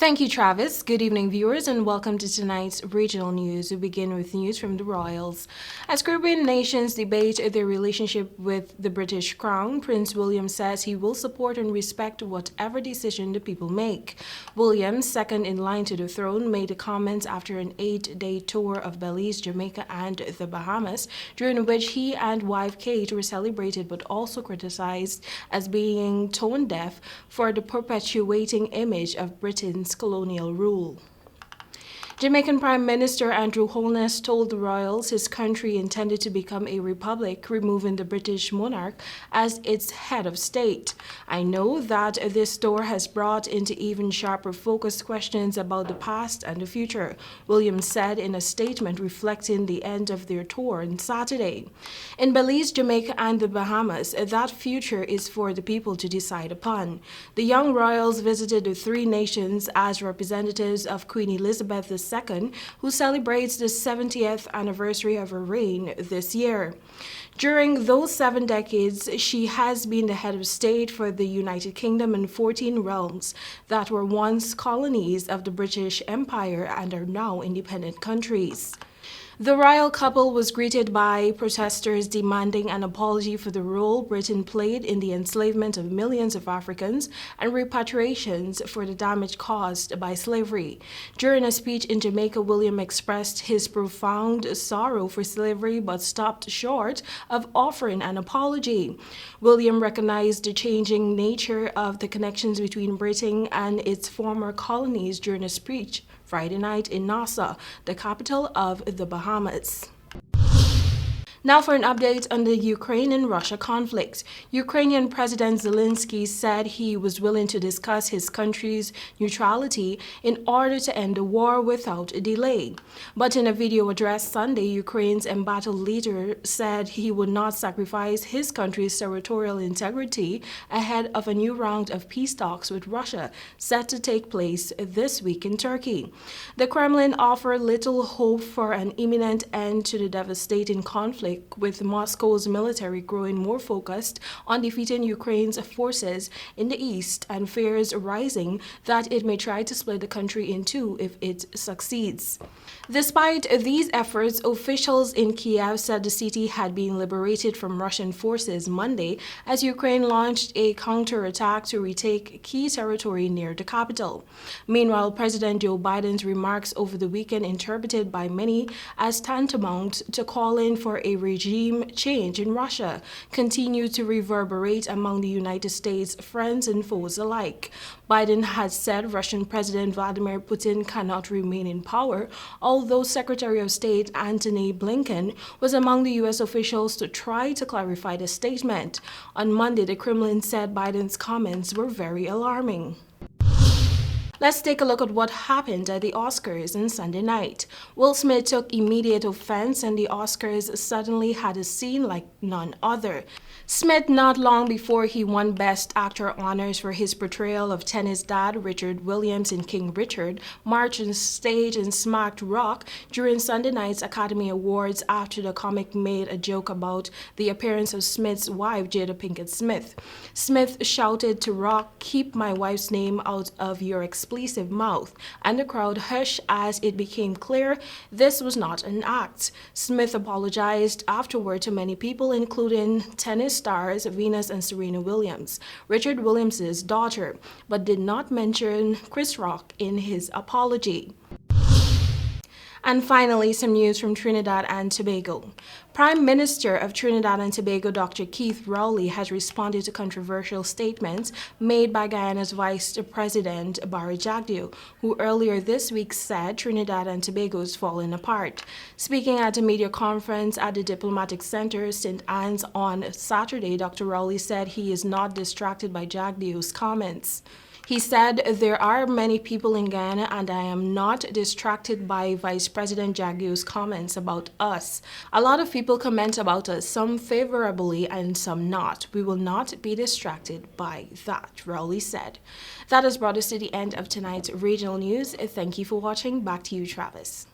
Thank you, Travis. Good evening, viewers, and welcome to tonight's regional news. We begin with news from the Royals. As Caribbean nations debate their relationship with the British Crown, Prince William says he will support and respect whatever decision the people make. William, second in line to the throne, made the comments after an 8-day tour of Belize, Jamaica, and the Bahamas, during which he and wife Kate were celebrated but also criticized as being tone deaf for the perpetuating image of Britain's colonial rule. Jamaican Prime Minister Andrew Holness told the Royals his country intended to become a republic, removing the British monarch as its head of state. I know that this tour has brought into even sharper focus questions about the past and the future, Williams said in a statement reflecting the end of their tour on Saturday. In Belize, Jamaica, and the Bahamas, that future is for the people to decide upon. The young royals visited the three nations as representatives of Queen Elizabeth II, who celebrates the 70th anniversary of her reign this year. During those 7 decades, she has been the head of state for the United Kingdom and 14 realms that were once colonies of the British Empire and are now independent countries. The royal couple was greeted by protesters demanding an apology for the role Britain played in the enslavement of millions of Africans and repatriations for the damage caused by slavery. During a speech in Jamaica, William expressed his profound sorrow for slavery but stopped short of offering an apology. William recognized the changing nature of the connections between Britain and its former colonies during a speech Friday night in Nassau, the capital of the Bahamas. Now for an update on the Ukraine and Russia conflict. Ukrainian President Zelensky said he was willing to discuss his country's neutrality in order to end the war without a delay. But in a video address Sunday, Ukraine's embattled leader said he would not sacrifice his country's territorial integrity ahead of a new round of peace talks with Russia set to take place this week in Turkey. The Kremlin offered little hope for an imminent end to the devastating conflict, with Moscow's military growing more focused on defeating Ukraine's forces in the east and fears rising that it may try to split the country in two if it succeeds. Despite these efforts, officials in Kiev said the city had been liberated from Russian forces Monday as Ukraine launched a counterattack to retake key territory near the capital. Meanwhile, President Joe Biden's remarks over the weekend, interpreted by many as tantamount to calling for a regime change in Russia, continue to reverberate among the United States friends and foes alike. Biden has said Russian President Vladimir Putin cannot remain in power, although Secretary of State Antony Blinken was among the U.S. officials to try to clarify the statement. On Monday, the Kremlin said Biden's comments were very alarming. Let's take a look at what happened at the Oscars on Sunday night. Will Smith took immediate offense, and the Oscars suddenly had a scene like none other. Smith, not long before he won Best Actor honors for his portrayal of tennis dad Richard Williams in King Richard, marched on stage and smacked Rock during Sunday night's Academy Awards after the comic made a joke about the appearance of Smith's wife, Jada Pinkett Smith. Smith shouted to Rock, "Keep my wife's name out of your expletive mouth," and the crowd hushed as it became clear this was not an act. Smith apologized afterward to many people, including tennis stars Venus and Serena Williams, Richard Williams' daughter, but did not mention Chris Rock in his apology. And finally, some news from Trinidad and Tobago. Prime Minister of Trinidad and Tobago, Dr. Keith Rowley, has responded to controversial statements made by Guyana's Vice President Barry Jagdeo, who earlier this week said Trinidad and Tobago is falling apart. Speaking at a media conference at the Diplomatic Center, St. Anne's, on Saturday, Dr. Rowley said he is not distracted by Jagdeo's comments. He said, "There are many people in Guyana, and I am not distracted by Vice President Jagdeo's comments about us. A lot of people comment about us, some favorably and some not. We will not be distracted by that," Rowley said. That has brought us to the end of tonight's regional news. Thank you for watching. Back to you, Travis.